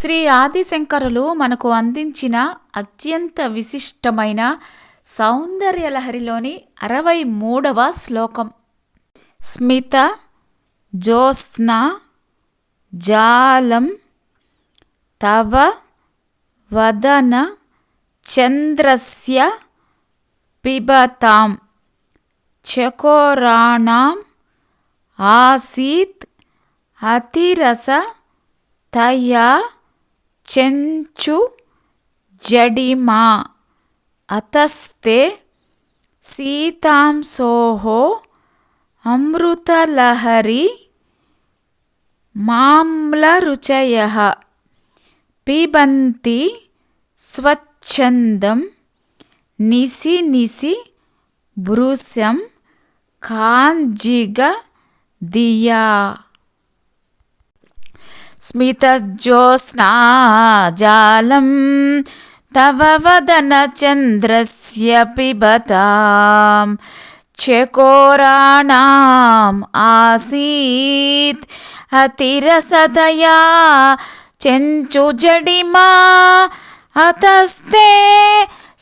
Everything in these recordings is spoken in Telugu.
శ్రీ ఆదిశంకరులు మనకు అందించిన అత్యంత విశిష్టమైన సౌందర్యలహరిలోని 63వ శ్లోకం. స్మిత జ్యోత్స్నా జాలం తవ వదన చంద్రస్య పిబతాం చకోరాణాం ఆసీత్ అతిరస తయా చెంచు జడిమా అతస్తే సీతాంశోః అమృతలహరి మామ్లరుచయః పిబంతి స్వచ్ఛందం నిసి నిసి భృశం కాంజిగ దియా. స్మితజ్యోత్స్నా జాలం తవ వదన చంద్రస్య పిబతాం చకోరాణాం ఆసీత్ అతిరసతయా చెంచుజడిమా అతస్తే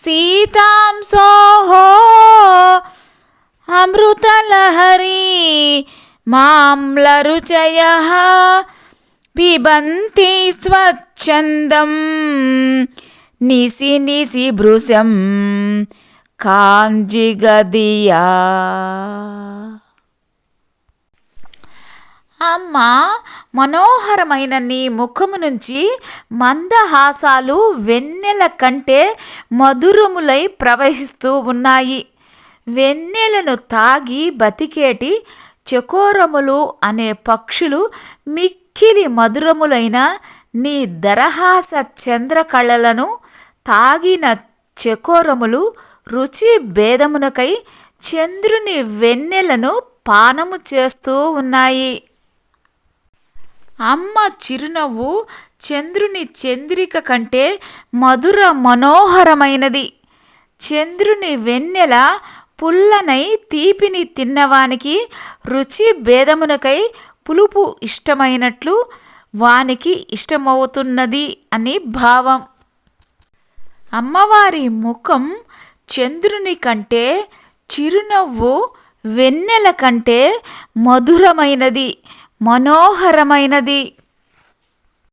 సీతాంశోః అమృతలహరి మామ్లరుచయః పిబంతి స్వచ్ఛందం నిసి నిసి భృశం కాంజిగదియా. అమ్మా, మనోహరమైన నీ ముఖము నుంచి మందహాసాలు వెన్నెల కంటే మధురములై ప్రవహిస్తూ ఉన్నాయి. వెన్నెలను తాగి బతికేటి చకోరములు అనే పక్షులు మిక్కిలి మధురములైన నీ దరహాస చంద్రకళలను తాగిన చకోరములు రుచి భేదమునకై చంద్రుని వెన్నెలను పానము చేస్తూ ఉన్నాయి. అమ్మ చిరునవ్వు చంద్రుని చంద్రిక కంటే మధుర మనోహరమైనది. చంద్రుని వెన్నెల పుల్లనై తీపిని తిన్నవానికి రుచి భేదమునకై పులుపు ఇష్టమైనట్లు వానికి ఇష్టమవుతున్నది అని భావం. అమ్మవారి ముఖం చంద్రుని కంటే, చిరునవ్వు వెన్నెల కంటే మధురమైనది, మనోహరమైనది.